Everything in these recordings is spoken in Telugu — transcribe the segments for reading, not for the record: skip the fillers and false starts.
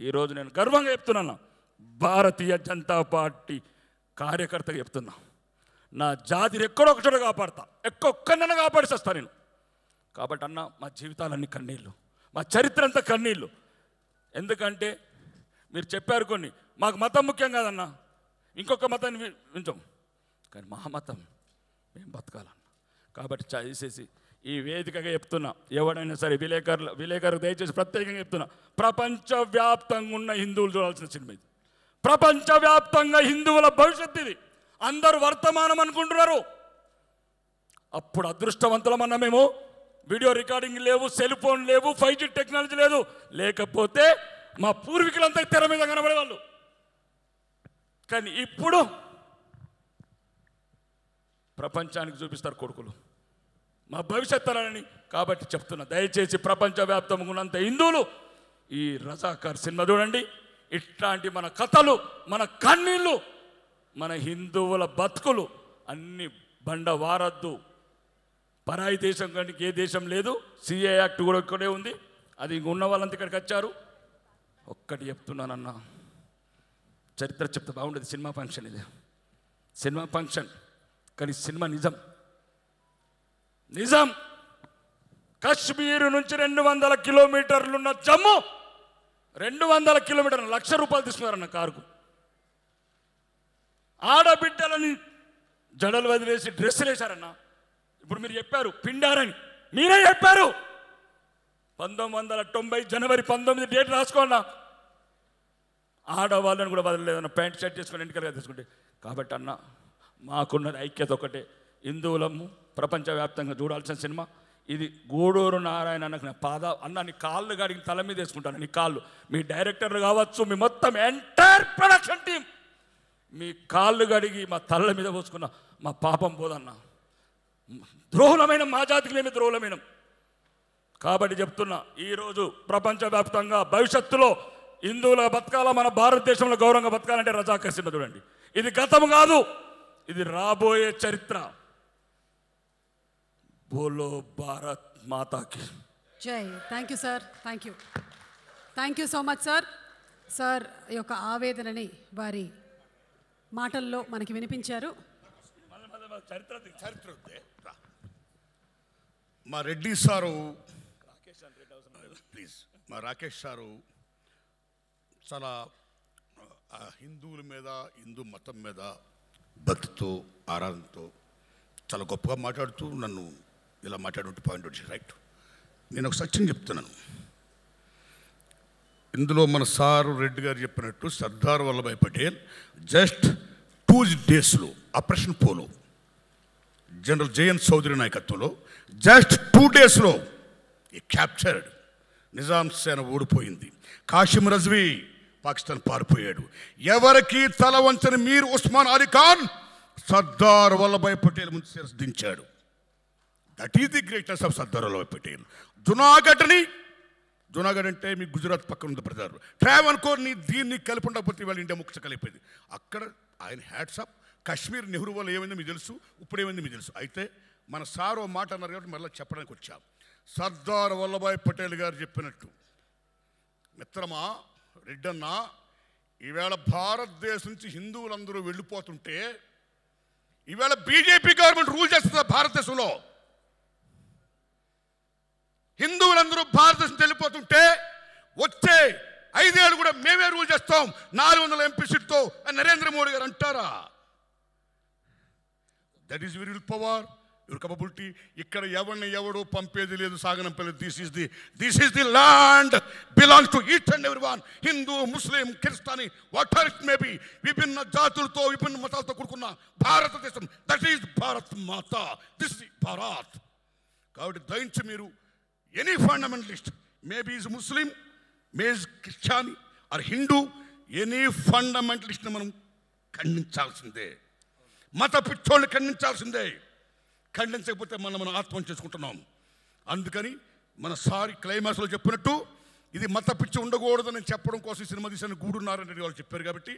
ఈరోజు నేను గర్వంగా చెప్తున్నాను, భారతీయ జనతా పార్టీ కార్యకర్తగా చెప్తున్నా, నా జాతిని ఎక్కడో ఒక చోట కాపాడతా, ఒక్కనన్నా కాపాడిస్తా నేను. కాబట్టి అన్న, మా జీవితాలన్నీ కన్నీళ్ళు, మా చరిత్ర అంతా కన్నీళ్ళు. ఎందుకంటే మీరు చెప్పారు కొన్ని, మాకు మతం ముఖ్యం కాదన్న, ఇంకొక మతాన్ని వింటాం, కానీ మా మతం మేము బతకాలన్న. కాబట్టి చేసేసి ఈ వేదికగా చెప్తున్నా, ఎవడైనా సరే విలేకరులకు దయచేసి ప్రత్యేకంగా చెప్తున్నా, ప్రపంచవ్యాప్తంగా ఉన్న హిందువులు చూడాల్సిన సినిమా ఇది. ప్రపంచవ్యాప్తంగా హిందువుల భవిష్యత్తు ఇది. అందరూ వర్తమానం అనుకుంటున్నారు. అప్పుడు అదృష్టవంతులమన్నా మేము. వీడియో రికార్డింగ్ లేవు, సెల్ ఫోన్ లేవు, 5G టెక్నాలజీ లేదు. లేకపోతే మా పూర్వీకులంతా తెర మీద కనబడేవాళ్ళు. కానీ ఇప్పుడు ప్రపంచానికి చూపిస్తారు కొడుకులు మా భవిష్యత్ తరాలని. కాబట్టి చెప్తున్నా, దయచేసి ప్రపంచవ్యాప్తంగా ఉన్నంత హిందువులు ఈ రజాకార్ సినిమా చూడండి. ఇట్లాంటి మన కథలు, మన కన్నీళ్ళు, మన హిందువుల బతుకులు అన్ని బండ వారద్దు. పరాయి దేశం కానీ ఏ దేశం లేదు. CA యాక్ట్ కూడా ఇక్కడే ఉంది. అది ఉన్న వాళ్ళంతా ఇక్కడికి వచ్చారు. ఒక్కటి చెప్తున్నానన్న, చరిత్ర చెప్తే బాగుండేది. సినిమా ఫంక్షన్ ఇది, సినిమా ఫంక్షన్, కానీ సినిమా నిజం. నిజం. కశ్మీర్ నుంచి 200 కిలోమీటర్లున్న జమ్మూ 200 కిలోమీటర్లు, ₹1,00,000 తీసుకున్నారన్న కారుకు. ఆడబిడ్డలని జడలు వదిలేసి డ్రెస్సులు వేశారన్న. ఇప్పుడు మీరు చెప్పారు పిండారని, మీరే చెప్పారు. 1990 జనవరి 19 డేట్ రాసుకోన్నా. ఆడవాళ్ళని కూడా వదలలేదన్న, ప్యాంట్ షర్ట్ చేసుకుని ఎన్నికలుగా తీసుకుంటే. కాబట్టి అన్న, మాకున్నది ఐక్యత ఒకటే, హిందువులము ప్రపంచవ్యాప్తంగా చూడాల్సిన సినిమా ఇది. గూడూరు నారాయణ అన్నకు నా అన్న నీ కాళ్ళు గడిగి తల మీద వేసుకుంటాను. నీ కాళ్ళు, మీ డైరెక్టర్లు కావచ్చు, మీ మొత్తం ఎంటైర్ ప్రొడక్షన్ టీం, మీ కాళ్ళు గడిగి మా తల్ల మీద పోసుకున్న మా పాపం పోదన్న. ద్రోహులమైన మా జాతికి మేమే ద్రోహులమైన. కాబట్టి చెప్తున్నా, ఈరోజు ప్రపంచవ్యాప్తంగా భవిష్యత్తులో హిందువుల బతకాల, మన భారతదేశంలో గౌరవంగా బతకాలంటే రజాకార్ సినిమా చూడండి. ఇది గతం కాదు, ఇది రాబోయే చరిత్ర. బోలో భారత్ మాతాకి జై. Thank you sir, thank you so much sir. Sir యొక్క ఆవేదనని వారి మాటల్లో మనకి వినిపించారు. మా రెడ్డి సారు, ప్లీజ్, మా రాకేష్ సారు చాలా హిందువుల మీద, హిందూ మతం మీద భక్తితో, ఆరాధనతో చాలా గొప్పగా మాట్లాడుతూ నన్ను ఇలా మాట్లాడుతూ పాయింట్ వచ్చి రైట్. నేను ఒక సత్యం చెప్తున్నాను. ఇందులో మన సారు రెడ్డి గారు చెప్పినట్టు సర్దార్ వల్లభాయ్ పటేల్ జస్ట్ 2 డేస్లో Operation Polo General Jayant Chaudhary నాయకత్వంలో జస్ట్ 2 డేస్లో ఈ క్యాప్చర్డ్. నిజాం సేన ఓడిపోయింది. కాసిం రజ్వీ పాకిస్తాన్ పారిపోయాడు. ఎవరికి తల వంచని మీర్ ఉస్మాన్ అలీ ఖాన్ సర్దార్ వల్లభాయ్ పటేల్ ముందు శిరస్సు దించాడు. That is the greatness of Sardar Vallabhbhai Patel. Junagadh అంటే మీ గుజరాత్ పక్కన ఉంది బ్రదర్. ట్రావెన్కోర్ని దీన్ని కలిపి ఉండకపోతే వాళ్ళ ఇండియా ముఖ్య కలిపేది. అక్కడ ఆయన హ్యాట్సప్. కాశ్మీర్ నెహ్రూ వల్ల ఏమైందో మీకు తెలుసు, ఇప్పుడు ఏమైందో మీకు తెలుసు. అయితే మన సారో మాట అన్నారు కాబట్టి మళ్ళీ చెప్పడానికి వచ్చాం. సర్దార్ వల్లభాయ్ పటేల్ గారు చెప్పినట్టు, మిత్రమా రెడ్డన్న, ఈవేళ భారతదేశం నుంచి హిందువులందరూ వెళ్ళిపోతుంటే ఈవేళ బీజేపీ గవర్నమెంట్ రూల్ చేస్తుంది భారతదేశంలో. హిందువులందరూ భారతదేశం వెళ్ళిపోతుంటే వచ్చే 5 ఏళ్ళు కూడా మేమే రూల్ చేస్తాం 400 MP సీట్తో అని నరేంద్ర మోడీ గారు అంటారా? That is will power, your capability. ఇక్కడ ఎవడు పంపేది లేదు, సాగనంపేది. This is the land belongs to each and every one. Hindu, Muslim, Christian, whatever it may be, విభిన్న జాతులతో, విభిన్న మతాలతో కూడుకున్న భారతదేశం. That is Bharat Mata. This is Bharat. కాబట్టి దయించి మీరు any fundamentalist, maybe is Muslim, maybe Christian or Hindu, any ఫండమెంటలిస్ట్ని మనం ఖండించాల్సిందే. మత పిచ్చోళ్ళని ఖండించాల్సిందే. ఖండించకపోతే మనం ఆత్మహత్య చేసుకుంటున్నాం. అందుకని మన సారి క్లైమాక్స్లో చెప్పినట్టు ఇది మత పిచ్చి ఉండకూడదని చెప్పడం కోసం సినిమా తీసిన గూడున్నారని వాళ్ళు చెప్పారు. కాబట్టి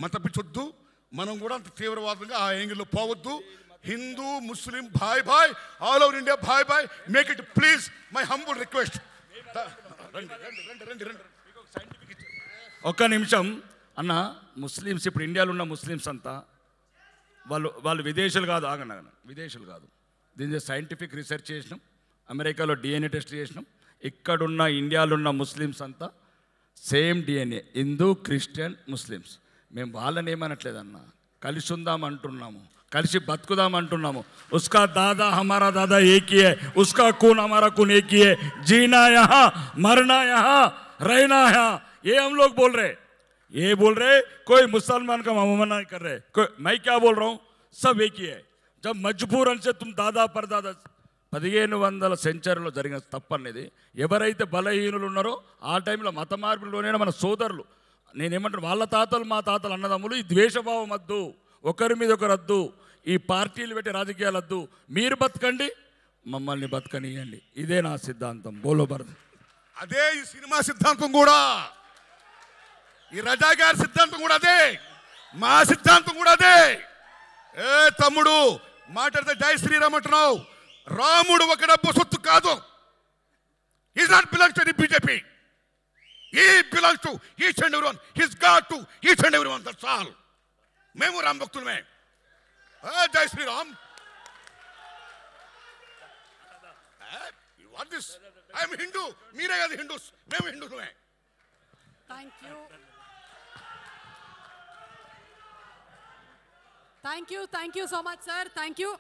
మత పిచ్చి వద్దు, మనం కూడా అంత తీవ్రవాదంగా ఆ యాంగిల్లో పోవద్దు. హిందూ, ముస్లిం, భాయ్ ఆల్ ఓవర్ ఇండియా భాయ్. Make it please, my humble request. రండి. ఒక్క నిమిషం అన్న. ముస్లిమ్స్ ఇప్పుడు ఇండియాలో ఉన్న ముస్లిమ్స్ అంతా వాళ్ళు విదేశీయులు కాదు. ఆగండి, విదేశీయులు కాదు. దీని సైంటిఫిక్ రీసెర్చ్ చేసినాం, అమెరికాలో DNA టెస్ట్ చేసినాం. ఇక్కడున్న ఇండియాలో ఉన్న ముస్లిమ్స్ అంతా same DNA, Hindu, Christian, Muslims. మేము వాళ్ళని ఏమనట్లేదన్న, కలిసి ఉందాం అంటున్నాము, కలిసి బతుకుదాం అంటున్నాము. ఉస్కా దాదా హమారా దాదా ఏక్ హీ హై, ఉస్కా खून हमारा खून एक ही है, जीना यहाँ मरना यहाँ रहना यहाँ. ये हम लोग बोल रहे, ये बोल रहे. कोई मुसलमान का मना नहीं कर रहे. कोई, मैं क्या बोल रहा हूँ, सब एक ही है. जब मजबूरन से तुम दादा परदादा 1500 సెంచరీలో జరిగిన తప్పు అనేది, ఎవరైతే బలహీనులు ఉన్నారో ఆ టైంలో మత మార్పులోనే మన సోదరులు, నేనేమంటాను, వాళ్ళ తాతలు మా తాతలు అన్నదమ్ములు. ఈ ద్వేషభావం వద్దు, ఒకరి మీద ఒకరు వద్దు, ఈ పార్టీలు పెట్టి రాజకీయాలు వద్దు. మీరు బతకండి, మమ్మల్ని బతకనియండి. ఇదే నా సిద్ధాంతం. బోలో భరత్. అదే ఈ సినిమా సిద్ధాంతం కూడా, ఈ రజా గారి సిద్ధాంతం కూడా అదే, మా సిద్ధాంతం కూడా అదే. ఏ తమ్ముడు మాట్లాడితే జై శ్రీరామ్ అంటున్నావు. రాముడు ఒక డబ్బు సొత్తు కాదు. Is not belongs to the BJP. He belongs to each and everyone. His God to each and everyone. That's all. మేము రామ్ భక్తులమే. జై Sriram. What this? I'm Hindu. మీరే కదా హిందూస్, మేము హిందూలమే. Thank you, thank you, thank you so much sir. Thank you.